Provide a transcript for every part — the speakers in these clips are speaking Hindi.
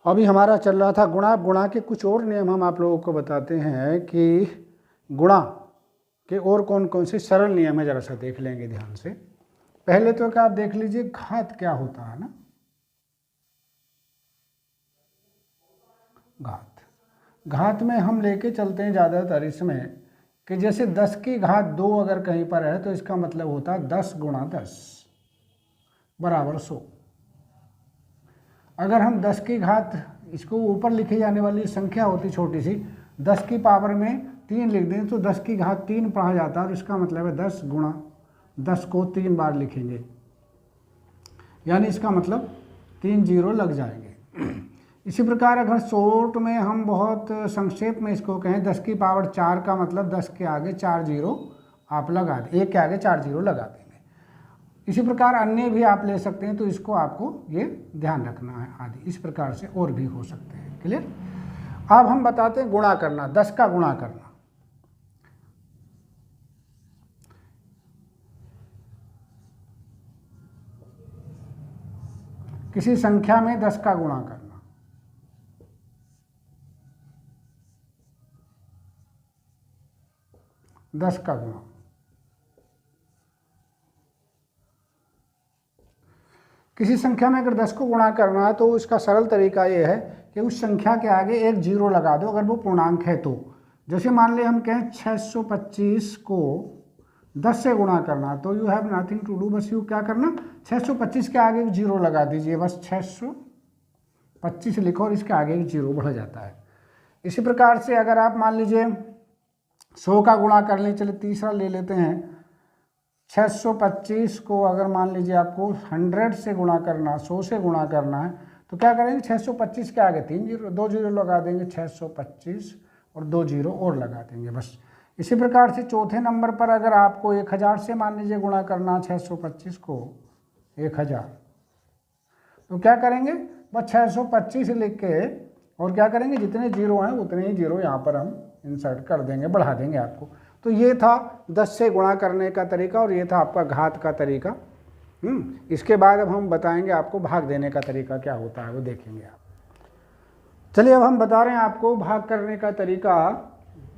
अभी हमारा चल रहा था गुणा। गुणा के कुछ और नियम हम आप लोगों को बताते हैं कि गुणा के और कौन कौन से सरल नियम है, जरा सा देख लेंगे ध्यान से। पहले तो क्या आप देख लीजिए घात क्या होता है ना। घात में हम लेके चलते हैं ज़्यादातर इसमें कि जैसे 10 की घात 2 अगर कहीं पर है तो इसका मतलब होता है 10 गुणा 10 बराबर 100। अगर हम 10 की घात, इसको ऊपर लिखी जाने वाली संख्या होती छोटी सी, 10 की पावर में 3 लिख दें तो 10 की घात 3 पढ़ा जाता है और इसका मतलब है 10 गुणा 10 को 3 बार लिखेंगे, यानी इसका मतलब 3 जीरो लग जाएंगे। इसी प्रकार अगर शॉर्ट में हम बहुत संक्षेप में इसको कहें, 10 की पावर 4 का मतलब 10 के आगे 4 जीरो आप लगा दें, 1 के आगे 4 जीरो लगा देंगे। इसी प्रकार अन्य भी आप ले सकते हैं, तो इसको आपको ये ध्यान रखना है आदि। इस प्रकार से और भी हो सकते हैं। क्लियर। अब हम बताते हैं गुणा करना, 10 का गुणा करना। किसी संख्या में 10 का गुणा करना। दस का गुणा, किसी संख्या में अगर 10 को गुणा करना है तो उसका सरल तरीका ये है कि उस संख्या के आगे एक जीरो लगा दो अगर वो पूर्णांक है तो। जैसे मान लें हम कहें 625 को 10 से गुणा करना, तो you have nothing to do, बस यू क्या करना 625 के आगे एक जीरो लगा दीजिए, बस 625 लिखो और इसके आगे एक जीरो बढ़ जाता है। इसी प्रकार से अगर आप मान लीजिए 100 का गुणा कर लें, चलिए तीसरा ले लेते हैं। 625 को अगर मान लीजिए आपको 100 से गुणा करना, 100 से गुणा करना है, तो क्या करेंगे 625 के आगे 3 जीरो, 2 जीरो लगा देंगे, 625 और 2 जीरो और लगा देंगे बस। इसी प्रकार से चौथे नंबर पर अगर आपको 1000 से मान लीजिए गुणा करना 625 को 1000, तो क्या करेंगे बस 625 लिख के और क्या करेंगे जितने जीरो हैं उतने ही जीरो यहाँ पर हम इंसर्ट कर देंगे, बढ़ा देंगे आपको। तो ये था 10 से गुणा करने का तरीका और ये था आपका घात का तरीका। इसके बाद अब हम बताएंगे आपको भाग देने का तरीका क्या होता है, वो देखेंगे आप। चलिए अब हम बता रहे हैं आपको भाग करने का तरीका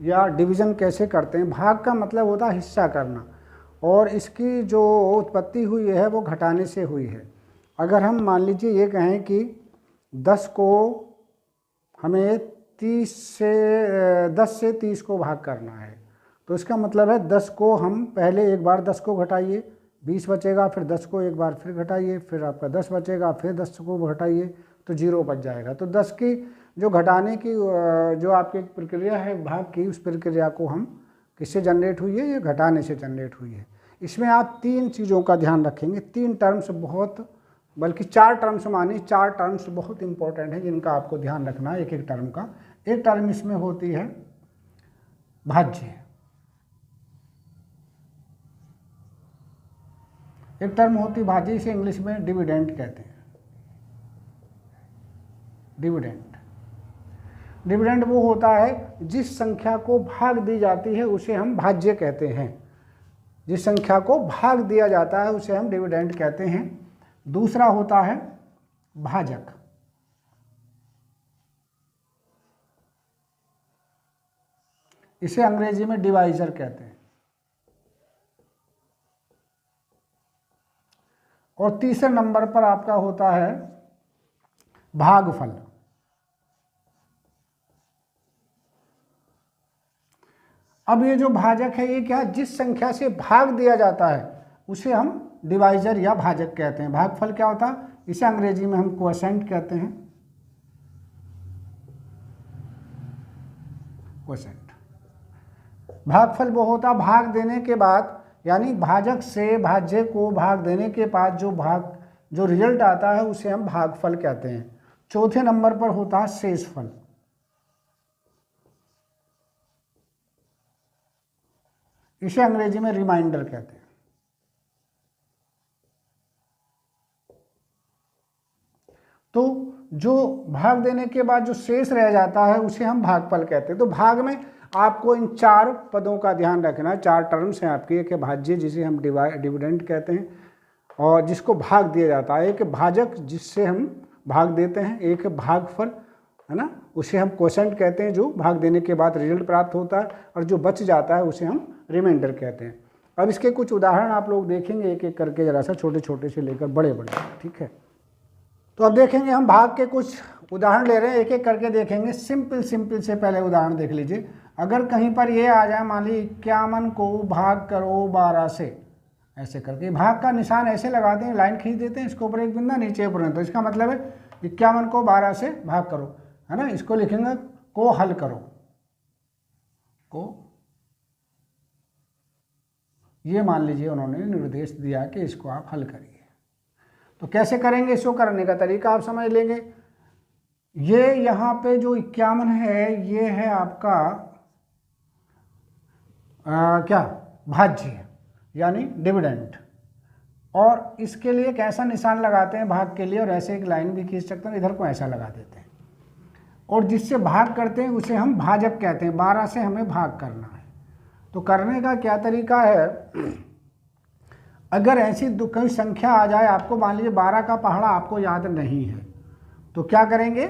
या डिवीज़न कैसे करते हैं। भाग का मतलब होता है हिस्सा करना, और इसकी जो उत्पत्ति हुई है वो घटाने से हुई है। अगर हम मान लीजिए ये कहें कि 10 को हमें 10 से 30 को भाग करना है, तो इसका मतलब है 10 को हम पहले एक बार 10 को घटाइए, 20 बचेगा, फिर 10 को एक बार फिर घटाइए, फिर आपका 10 बचेगा, फिर 10 को घटाइए तो जीरो बच जाएगा। तो 10 की जो घटाने की जो आपकी प्रक्रिया है भाग की, उस प्रक्रिया को हम किससे जनरेट हुई है, ये घटाने से जनरेट हुई है। इसमें आप 3 चीज़ों का ध्यान रखेंगे, 3 टर्म्स बहुत, बल्कि 4 टर्म्स मानिए, 4 टर्म्स बहुत इंपॉर्टेंट हैं जिनका आपको ध्यान रखना है एक एक टर्म का। एक टर्म इसमें होती है भाज्य, एक टर्म होती भाज्य, इसे इंग्लिश में डिविडेंड कहते हैं। डिविडेंड वो होता है जिस संख्या को भाग दी जाती है उसे हम भाज्य कहते हैं। जिस संख्या को भाग दिया जाता है उसे हम डिविडेंड कहते हैं। दूसरा होता है भाजक, इसे अंग्रेजी में डिवाइजर कहते हैं। और तीसरे नंबर पर आपका होता है भागफल। अब ये जो भाजक है ये क्या, जिस संख्या से भाग दिया जाता है उसे हम डिवाइजर या भाजक कहते हैं। भागफल क्या होता है, इसे अंग्रेजी में हम क्वोशेंट कहते हैं। क्वोशेंट भागफल वो होता है भाग देने के बाद, यानी भाजक से भाज्य को भाग देने के बाद जो रिजल्ट आता है उसे हम भागफल कहते हैं। चौथे नंबर पर होता है शेषफल। इसे अंग्रेजी में रिमाइंडर कहते हैं। तो जो भाग देने के बाद जो शेष रह जाता है उसे हम भागफल कहते हैं। तो भाग में आपको इन 4 पदों का ध्यान रखना है। 4 टर्म्स हैं आपकी, एक भाज्य जिसे हम डिविडेंड कहते हैं और जिसको भाग दिया जाता है, एक भाजक जिससे हम भाग देते हैं, एक भागफल है ना, उसे हम क्वोशेंट कहते हैं, जो भाग देने के बाद रिजल्ट प्राप्त होता है, और जो बच जाता है उसे हम रिमाइंडर कहते हैं। अब इसके कुछ उदाहरण आप लोग देखेंगे एक एक करके, जरा सा छोटे छोटे से लेकर बड़े बड़े, ठीक है। तो अब देखेंगे हम भाग के कुछ उदाहरण ले रहे हैं, एक एक करके देखेंगे। सिंपल से पहले उदाहरण देख लीजिए। अगर कहीं पर ये आ जाए, मान ली 51 को भाग करो 12 से, ऐसे करके भाग का निशान ऐसे लगाते हैं, लाइन खींच देते हैं, इसके ऊपर एक बिंदा नीचे ऊपर, तो इसका मतलब है 51 को 12 से भाग करो, है ना। इसको लिखेंगे को हल करो, को, ये मान लीजिए उन्होंने निर्देश दिया कि इसको आप हल करिए। तो कैसे करेंगे, इसको करने का तरीका आप समझ लेंगे। ये यहाँ पे जो 51 है, ये है आपका क्या, भाज्य यानी डिविडेंड, और इसके लिए एक ऐसा निशान लगाते हैं भाग के लिए, और ऐसे एक लाइन भी खींच सकते हैं, इधर को ऐसा लगा देते हैं, और जिससे भाग करते हैं उसे हम भाजक कहते हैं। 12 से हमें भाग करना है। तो करने का क्या तरीका है, अगर ऐसी कोई संख्या आ जाए आपको, मान लीजिए 12 का पहाड़ा आपको याद नहीं है, तो क्या करेंगे,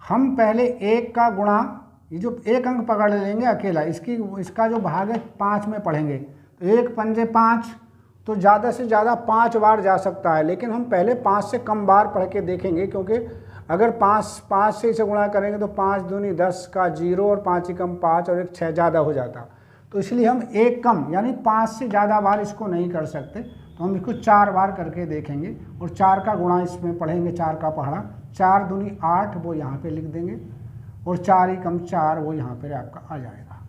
हम पहले 1 का गुणा, ये जो एक अंक पकड़ लेंगे अकेला, इसका जो भाग है 5 में पढ़ेंगे, तो 1 पंजे 5, तो ज़्यादा से ज़्यादा 5 बार जा सकता है, लेकिन हम पहले 5 से कम बार पढ़ के देखेंगे, क्योंकि अगर 5 से इसे गुणा करेंगे तो 5 दूनी 10 का 0, और 5 ही कम 5, और 1 6 ज़्यादा हो जाता। तो इसलिए हम 1 कम यानी 5 से ज़्यादा बार इसको नहीं कर सकते, तो हम इसको 4 बार करके देखेंगे, और 4 का गुणा इसमें पढ़ेंगे, 4 का पहाड़ा, 4 दूनी 8 वो यहाँ पे लिख देंगे, और 4 ही कम 4 वो यहाँ पर आपका आ जाएगा।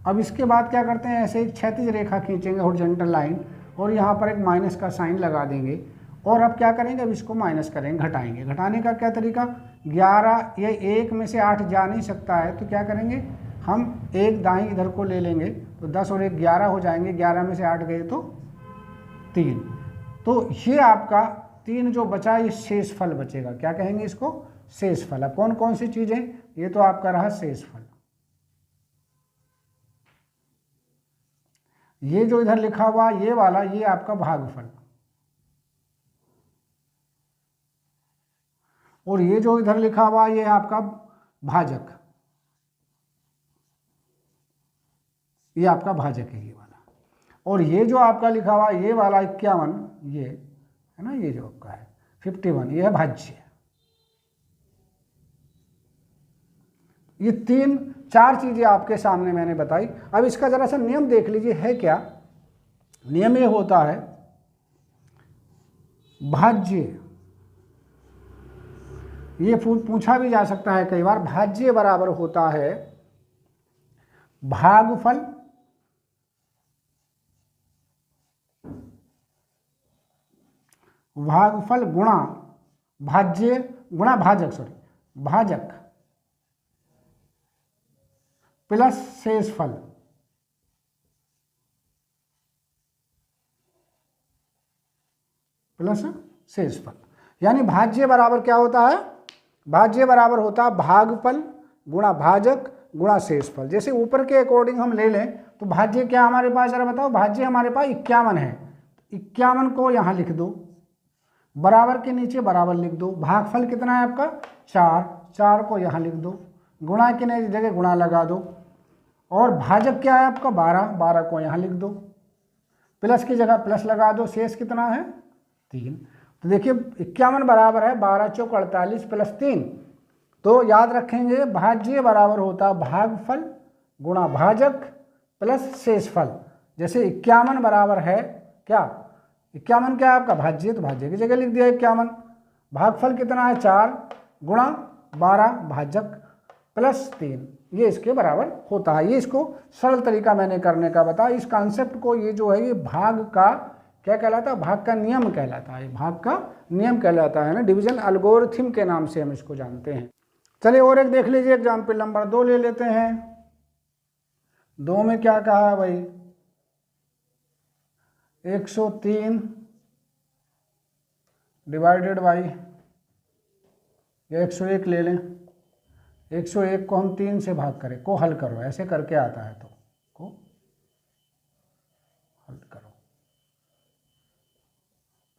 अब इसके बाद क्या करते हैं, ऐसे एक क्षैतिज रेखा खींचेंगे, हॉरिजॉन्टल लाइन, और यहाँ पर एक माइनस का साइन लगा देंगे, और अब क्या करेंगे, अब इसको माइनस करेंगे, घटाएंगे। घटाने का क्या तरीका, 11, ये 1 में से 8 जा नहीं सकता है, तो क्या करेंगे, हम एक दाएं इधर को ले लेंगे, तो 10 और 1 11 हो जाएंगे, 11 में से 8 गए तो 3। तो ये आपका 3 जो बचा, ये शेष फल बचेगा। क्या कहेंगे इसको, शेष फल। अब कौन कौन सी चीज़ें, ये तो आपका रहा शेष फल। ये जो इधर लिखा हुआ ये वाला, ये आपका भागफल, और ये जो इधर लिखा हुआ ये आपका भाजक, ये आपका भाजक है ये वाला। और ये जो आपका लिखा हुआ ये वाला 51, ये है ना, ये जो आपका है 51, ये है भाज्य। ये 3-4 चीज़ें आपके सामने मैंने बताई। अब इसका ज़रा सा नियम देख लीजिए है क्या। नियम ये होता है, भाज्य, ये पूछा भी जा सकता है कई बार, भाज्य बराबर होता है भागफल गुणा भाज्य गुणा भाजक, भाजक प्लस शेषफल, प्लस शेषफल। यानी भाज्य बराबर क्या होता है, भाज्य बराबर होता है भागफल गुणा भाजक गुणा शेषफल। जैसे ऊपर के अकॉर्डिंग हम ले लें तो भाज्य क्या हमारे पास, जरा बताओ, भाज्य हमारे पास 51 है, 51 को यहाँ लिख दो, बराबर के नीचे बराबर लिख दो। भागफल कितना है आपका 4, 4 को यहाँ लिख दो, गुणा के नई जगह गुणा लगा दो, और भाजक क्या है आपका 12, 12 को यहाँ लिख दो, प्लस की जगह प्लस लगा दो, शेष कितना है 3। तो देखिए 51 बराबर है 12 चौक 48 प्लस 3। तो याद रखेंगे भाज्य बराबर होता भागफल गुणा भाजक प्लस शेषफल। जैसे 51 बराबर है क्या, 51 क्या है आपका भाज्य, तो भाज्य की जगह लिख दिया 51। भागफल कितना है 4 गुणा 12 भाजक प्लस 3, ये इसके बराबर होता है। ये इसको सरल तरीका मैंने करने का बताया। इस कॉन्सेप्ट को, ये जो है ये भाग का क्या कहलाता है, भाग का नियम कहलाता है, भाग का नियम कहलाता है ना, डिवीजन एल्गोरिथम के नाम से हम इसको जानते हैं। चलिए और एक देख लीजिए, एग्जाम्पल नंबर 2 ले लेते हैं। 2 में क्या कहा है भाई, 103 डिवाइडेड बाई, या 101 ले लें, 101 को हम 3 से भाग करें, को हल करो, ऐसे करके आता है, तो को हल करो।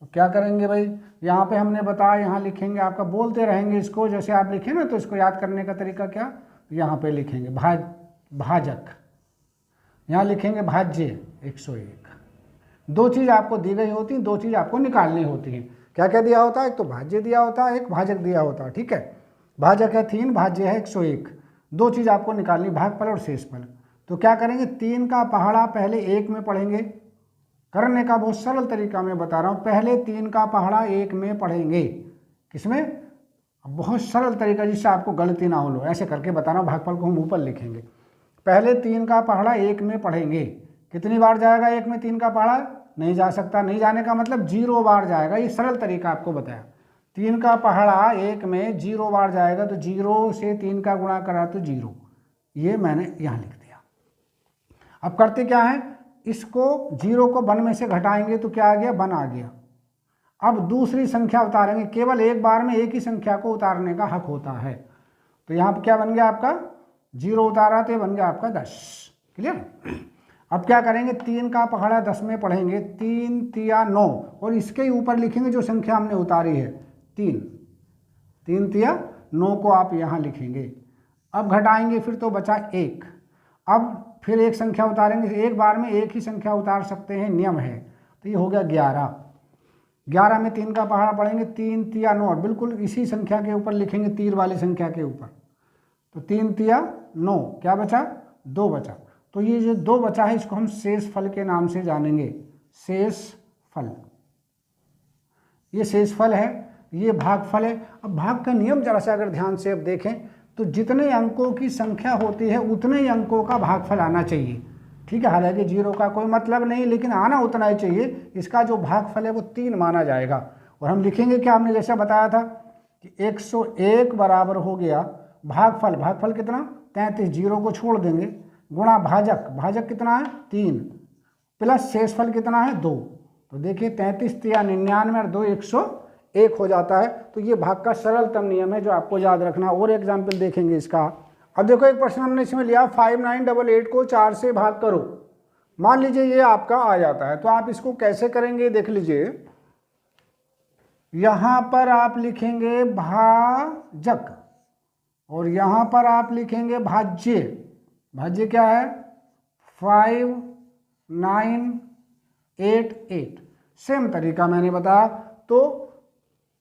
तो क्या करेंगे भाई, यहाँ पे हमने बताया, यहाँ लिखेंगे, आपका बोलते रहेंगे इसको, जैसे आप लिखें ना तो इसको याद करने का तरीका क्या, यहाँ पे लिखेंगे भाजक, यहाँ लिखेंगे भाज्य 101। दो चीज़ आपको दी गई होती हैं, दो चीज़ आपको निकालनी होती हैं। क्या क्या दिया होता है, एक तो भाज्य दिया होता है, एक भाजक दिया होता है, ठीक है। भाजक है 3, भाज्य है 101, दो चीज़ आपको निकालनी, भागफल और शेषफल। तो क्या करेंगे, 3 का पहाड़ा पहले 1 में पढ़ेंगे, करने का बहुत सरल तरीका मैं बता रहा हूँ, पहले 3 का पहाड़ा 1 में पढ़ेंगे, किसमें, बहुत सरल तरीका जिससे आपको गलती ना हो लो, ऐसे करके बता रहा हूँ, भागफल को हम ऊपर लिखेंगे। पहले 3 का पहाड़ा 1 में पढ़ेंगे, कितनी बार जाएगा 1 में 3 का पहाड़ा, नहीं जा सकता, नहीं जाने का मतलब 0 बार जाएगा, ये सरल तरीका आपको बताया। 3 का पहाड़ा 1 में 0 बार जाएगा, तो 0 से 3 का गुणा करा तो 0, ये मैंने यहाँ लिख दिया। अब करते क्या है, इसको 0 को 1 में से घटाएंगे तो क्या आ गया, 1 आ गया। अब दूसरी संख्या उतारेंगे, केवल एक बार में एक ही संख्या को उतारने का हक होता है। तो यहाँ पर क्या बन गया आपका, 0 उतारा तो ये बन गया आपका 10। क्लियर। अब क्या करेंगे, 3 का पहाड़ा 10 में पढ़ेंगे, 3 तिया 9, और इसके ऊपर लिखेंगे जो संख्या हमने उतारी है 3, 3 तिया 9 को आप यहाँ लिखेंगे। अब घटाएंगे फिर तो बचा 1। अब फिर एक संख्या उतारेंगे, एक बार में एक ही संख्या उतार सकते हैं, नियम है। तो ये हो गया 11। 11 में 3 का पहाड़ा पढ़ेंगे, 3 तिया 9, बिल्कुल इसी संख्या के ऊपर लिखेंगे, तीर वाली संख्या के ऊपर। तो 3 तिया 9, क्या बचा, 2 बचा। तो ये जो 2 बचा है इसको हम शेषफल के नाम से जानेंगे, शेषफल। ये शेषफल है, ये भागफल है। अब भाग का नियम जरा सा अगर ध्यान से अब देखें तो जितने अंकों की संख्या होती है उतने ही अंकों का भागफल आना चाहिए, ठीक है। हालांकि 0 का कोई मतलब नहीं, लेकिन आना उतना ही चाहिए। इसका जो भागफल है वो 3 माना जाएगा। और हम लिखेंगे क्या, हमने जैसा बताया था कि 101 बराबर हो गया भागफल, भागफल कितना 33, 0 को छोड़ देंगे, गुणा भाजक, भाजक कितना है 3, प्लस शेषफल कितना है 2। तो देखिए 33 तिया 99 और 2 101 हो जाता है। तो ये भाग का सरलतम नियम है जो आपको याद रखना। और एग्जाम्पल देखेंगे इसका। अब देखो एक प्रश्न हमने इसमें लिया, 5988 को 4 से भाग करो। मान लीजिए ये आपका आ जाता है, तो आप इसको कैसे करेंगे देख लीजिए। यहां पर आप लिखेंगे भाजक और यहां पर आप लिखेंगे भाज्य। भाज्य क्या है 5988। सेम तरीका मैंने बताया। तो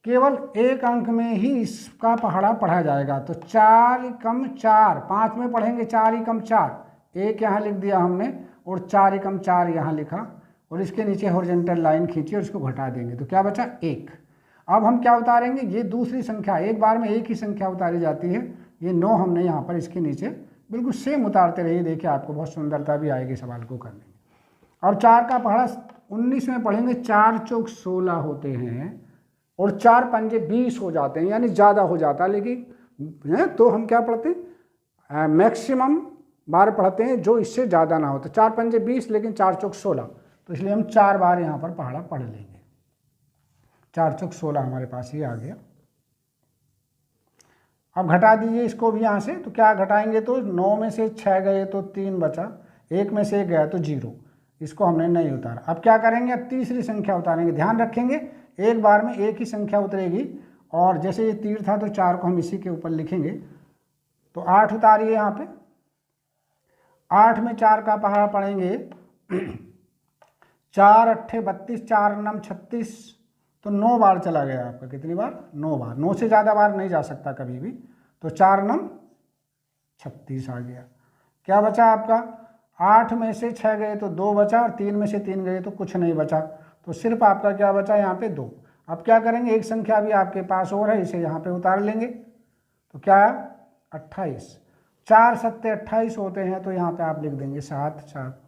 केवल एक अंक में ही इसका पहाड़ा पढ़ा जाएगा। तो 4 कम 4, 5 में पढ़ेंगे 4 कम 4, 1 यहाँ लिख दिया हमने और 4 कम 4 यहाँ लिखा और इसके नीचे हॉरिजॉन्टल लाइन खींची और इसको घटा देंगे तो क्या बचा 1। अब हम क्या उतारेंगे, ये दूसरी संख्या, एक बार में एक ही संख्या उतारी जाती है। ये 9 हमने यहाँ पर इसके नीचे बिल्कुल सेम उतारते रहिए, देखिए आपको बहुत सुंदरता भी आएगी सवाल को करने में। और 4 का पहाड़ा 19 में पढ़ेंगे, 4 चौक 16 होते हैं और 4 पंजे 20 हो जाते हैं, यानी ज़्यादा हो जाता है। लेकिन तो हम क्या पढ़ते हैं, मैक्सिमम बार पढ़ते हैं जो इससे ज़्यादा ना हो। तो 4 पंजे 20, लेकिन 4 चौक 16, तो इसलिए हम 4 बार यहाँ पर पहाड़ा पढ़ लेंगे। 4 चौक 16 हमारे पास ये आ गया। अब घटा दीजिए इसको भी यहाँ से। तो क्या घटाएंगे, तो 9 में से 6 गए तो 3 बचा, 1 में से 1 गया तो 0, इसको हमने नहीं उतारा। अब क्या करेंगे, अब तीसरी संख्या उतारेंगे। ध्यान रखेंगे एक बार में एक ही संख्या उतरेगी और जैसे ये तीर था तो 4 को हम इसी के ऊपर लिखेंगे। तो 8 उतारिए यहाँ पे, 8 में 4 का पहाड़ा पढ़ेंगे, 4 अट्ठे 32, 4 नम 36, तो 9 बार चला गया आपका। कितनी बार, 9 बार। 9 से ज़्यादा बार नहीं जा सकता कभी भी। तो 4 नम 36 आ गया। क्या बचा आपका, 8 में से 6 गए तो 2 बचा और 3 में से 3 गए तो कुछ नहीं बचा। तो सिर्फ आपका क्या बचा यहाँ पे 2। अब क्या करेंगे, एक संख्या भी आपके पास और है, इसे यहाँ पे उतार लेंगे। तो क्या है 28, 4 सत्ते 28 होते हैं, तो यहाँ पे आप लिख देंगे 7 7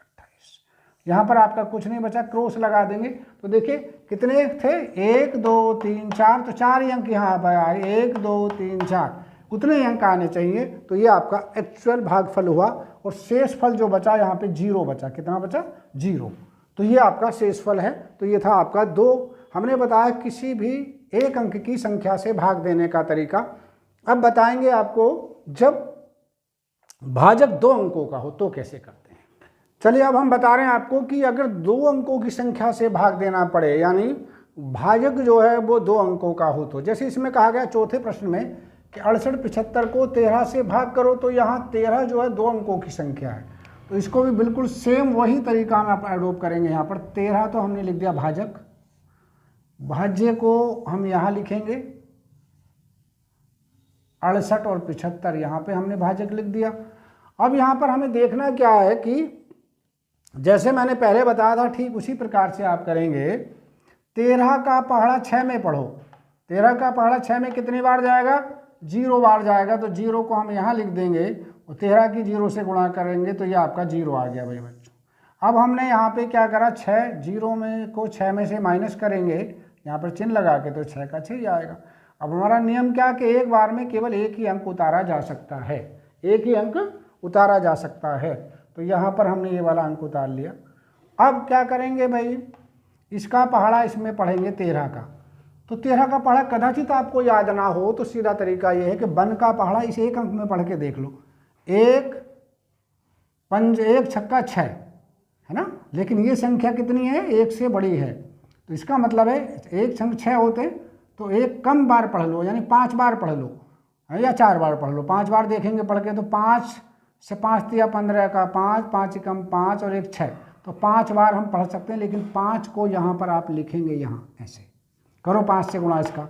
28। यहाँ पर आपका कुछ नहीं बचा, क्रॉस लगा देंगे। तो देखिए कितने थे, 1 2 3 4, तो 4 ही अंक यहाँ पर आए, 1 2 3 4, उतने ही अंक आने चाहिए। तो ये आपका एक्चुअल भागफल हुआ और शेषफल जो बचा यहाँ पे 0 बचा। कितना बचा, 0। तो ये आपका शेषफल है। तो ये था आपका 2। हमने बताया किसी भी एक अंक की संख्या से भाग देने का तरीका। अब बताएंगे आपको जब भाजक 2 अंकों का हो तो कैसे करते हैं। चलिए अब हम बता रहे हैं आपको कि अगर 2 अंकों की संख्या से भाग देना पड़े, यानी भाजक जो है वो 2 अंकों का हो। तो जैसे इसमें कहा गया चौथे प्रश्न में कि 68 75 को 13 से भाग करो, तो यहाँ 13 जो है 2 अंकों की संख्या है, तो इसको भी बिल्कुल सेम वही तरीका में आप एडोप्ट करेंगे। यहाँ पर 13 तो हमने लिख दिया भाजक, भाज्य को हम यहाँ लिखेंगे 68 और 75 यहाँ पे हमने भाजक लिख दिया। अब यहाँ पर हमें देखना क्या है कि जैसे मैंने पहले बताया था ठीक उसी प्रकार से आप करेंगे। 13 का पहाड़ा 6 में पढ़ो, 13 का पहाड़ा 6 में कितनी बार जाएगा? 0 बार जाएगा, तो 0 को हम यहाँ लिख देंगे और 13 की 0 से गुणा करेंगे तो ये आपका 0 आ गया भाई बच्चों। अब हमने यहाँ पे क्या करा, 6 0 में को 6 में से माइनस करेंगे, यहाँ पर चिन्ह लगा के, तो 6 का 6 ही आएगा। अब हमारा नियम क्या कि एक बार में केवल एक ही अंक उतारा जा सकता है, एक ही अंक उतारा जा सकता है, तो यहाँ पर हमने ये वाला अंक उतार लिया। अब क्या करेंगे भाई, इसका पहाड़ा इसमें पढ़ेंगे 13 का, तो 13 का पहाड़ा कदाचित आपको याद ना हो तो सीधा तरीका ये है कि बन का पहाड़ा इस एक अंक में पढ़ के देख लो। 1 पंज 1 छक्का 6 है ना, लेकिन ये संख्या कितनी है? 1 से बड़ी है, तो इसका मतलब है 1 छंग 6 होते तो एक कम बार पढ़ लो, यानी 5 बार पढ़ लो या 4 बार पढ़ लो। 5 बार देखेंगे पढ़ के, तो 5 से 5 तिया 15 का 5, 5 एकम 5 और 1 6, तो 5 बार हम पढ़ सकते हैं। लेकिन 5 को यहाँ पर आप लिखेंगे, यहाँ ऐसे करो 5 से गुणा इसका,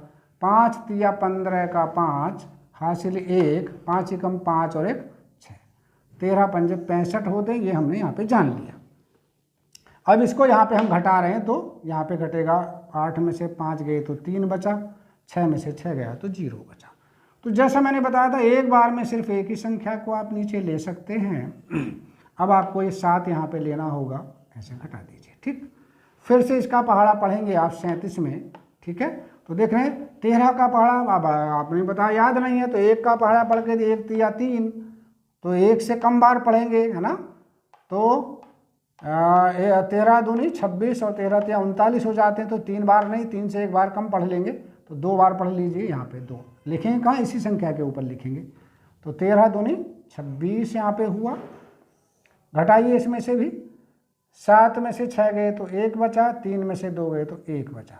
5 तिया 15 का 5 हासिल 1, 5 एकम 5 और 1 6, 13 पंजे 65 होते, ये हमने यहाँ पे जान लिया। अब इसको यहाँ पे हम घटा रहे हैं, तो यहाँ पे घटेगा 8 में से 5 गए तो 3 बचा, 6 में से 6 गया तो 0 बचा। तो जैसा मैंने बताया था एक बार में सिर्फ एक ही संख्या को आप नीचे ले सकते हैं। अब आपको ये 7 यहाँ पे लेना होगा, ऐसे घटा दीजिए, ठीक। फिर से इसका पहाड़ा पढ़ेंगे आप 37 में, ठीक है। तो देख रहे हैं 13 का पहाड़ा अब आपने बताया याद नहीं है, तो 1 का पहाड़ा पढ़ के 1 तिया 3, तो 1 से कम बार पढ़ेंगे, है ना। तो 13 दूनी 26 और 13 तिया 39 हो जाते हैं, तो 3 बार नहीं, 3 से 1 बार कम पढ़ लेंगे, तो 2 बार पढ़ लीजिए। यहाँ पे 2 लिखेंगे कहाँ? इसी संख्या के ऊपर लिखेंगे। तो 13 दूनी 26 यहाँ पे हुआ, घटाइए इसमें से भी, 7 में से 6 गए तो 1 बचा, 3 में से 2 गए तो 1 बचा,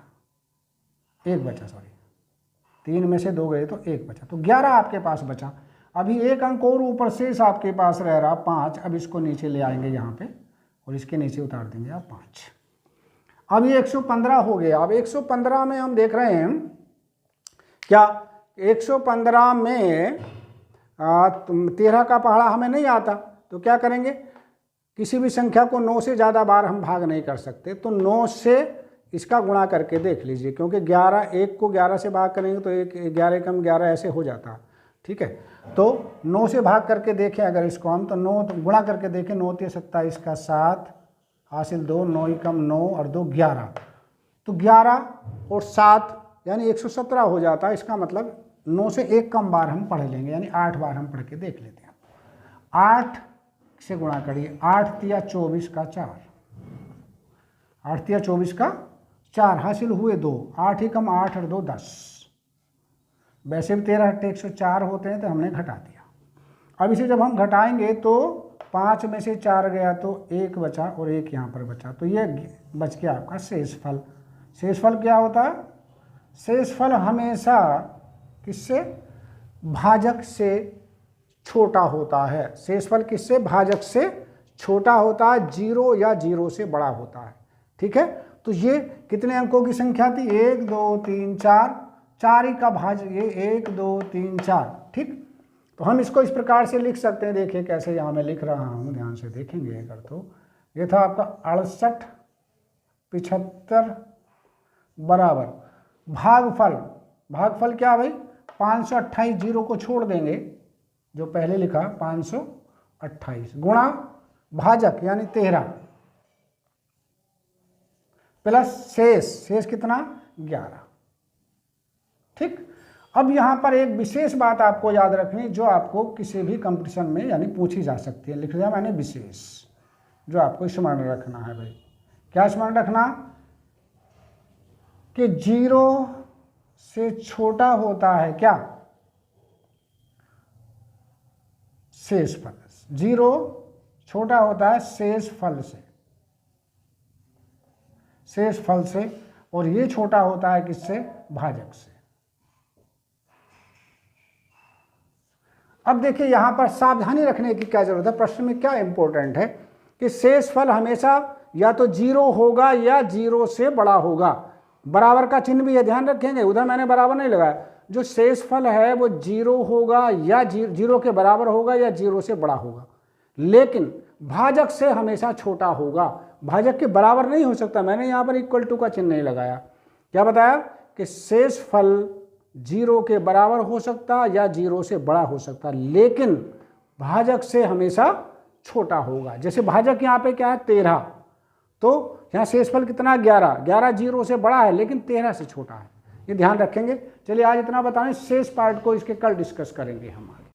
3 में से 2 गए तो 1 बचा, तो 11 आपके पास बचा। अभी एक अंक और ऊपर शेष आपके पास रह रहा 5, अब इसको नीचे ले आएंगे यहाँ पे और इसके नीचे उतार देंगे आप 5। अब ये 115 हो गया। अब 115 में हम देख रहे हैं क्या, 115 में 13 का पहाड़ा हमें नहीं आता, तो क्या करेंगे, किसी भी संख्या को 9 से ज़्यादा बार हम भाग नहीं कर सकते, तो 9 से इसका गुणा करके देख लीजिए, क्योंकि 11 1 को 11 से भाग करेंगे तो 11 कम 11 ऐसे हो जाता, ठीक है। तो 9 से भाग करके देखें अगर इसको हम, तो 9 तो गुणा करके देखें, 9 तिया 27 का 7 हासिल 2, 9 कम 9 और 2 11, तो 11 और 7 यानी 117 हो जाता है। इसका मतलब 9 से 1 कम बार हम पढ़ लेंगे, यानी 8 बार हम पढ़ के देख लेते हैं। 8 से गुणा करिए, 8 तिया 24 का 4, 8 तिया 24 का 4 हासिल हुए 2, 8 ही कम 8 और 2 10, वैसे भी 13 हट्टे 104 होते हैं, तो हमने घटा दिया। अब इसे जब हम घटाएंगे तो 5 में से 4 गया तो 1 बचा और 1 यहाँ पर बचा, तो ये बच गया आपका शेषफल। शेषफल क्या होता है? शेषफल हमेशा किससे? भाजक से छोटा होता है। शेषफल किससे? भाजक से छोटा होता है, 0 या 0 से बड़ा होता है, ठीक है। तो ये कितने अंकों की संख्या थी? 1 2 3 4, 4 ही का भाज्य, ये 1 2 3 4, ठीक। तो हम इसको इस प्रकार से लिख सकते हैं, देखिए कैसे यहाँ मैं लिख रहा हूँ, ध्यान से देखेंगे अगर, तो ये था आपका 68 75 बराबर भागफल। भागफल क्या भाई? 528, 0 को छोड़ देंगे जो पहले लिखा 528, गुणा भाजक यानी 13 प्लस शेष, शेष कितना? 11, ठीक। अब यहाँ पर एक विशेष बात आपको याद रखनी, जो आपको किसी भी कंपटीशन में यानी पूछी जा सकती है, लिख दिया मैंने विशेष, जो आपको स्मरण रखना है भाई। क्या स्मरण रखना? कि 0 से छोटा होता है क्या? शेषफल। 0 छोटा होता है शेषफल से, शेषफल से। और ये छोटा होता है किससे? भाजक से। अब देखिए यहाँ पर सावधानी रखने की क्या जरूरत है, प्रश्न में क्या इंपॉर्टेंट है कि शेषफल हमेशा या तो 0 होगा या 0 से बड़ा होगा। बराबर का चिन्ह भी है, ध्यान रखेंगे, उधर मैंने बराबर नहीं लगाया। जो शेषफल है वो 0 होगा या 0 के बराबर होगा या 0 से बड़ा होगा, लेकिन भाजक से हमेशा छोटा होगा, भाजक के बराबर नहीं हो सकता। मैंने यहाँ पर इक्वल टू का चिन्ह नहीं लगाया। क्या बताया कि शेषफल 0 के बराबर हो सकता या 0 से बड़ा हो सकता, लेकिन भाजक से हमेशा छोटा होगा। जैसे भाजक यहाँ पे क्या है? 13, तो यहाँ शेषफल कितना? 11। 11 0 से बड़ा है लेकिन 13 से छोटा है, ये ध्यान रखेंगे। चलिए आज इतना बताएं, शेष पार्ट को इसके कल डिस्कस करेंगे हम आगे।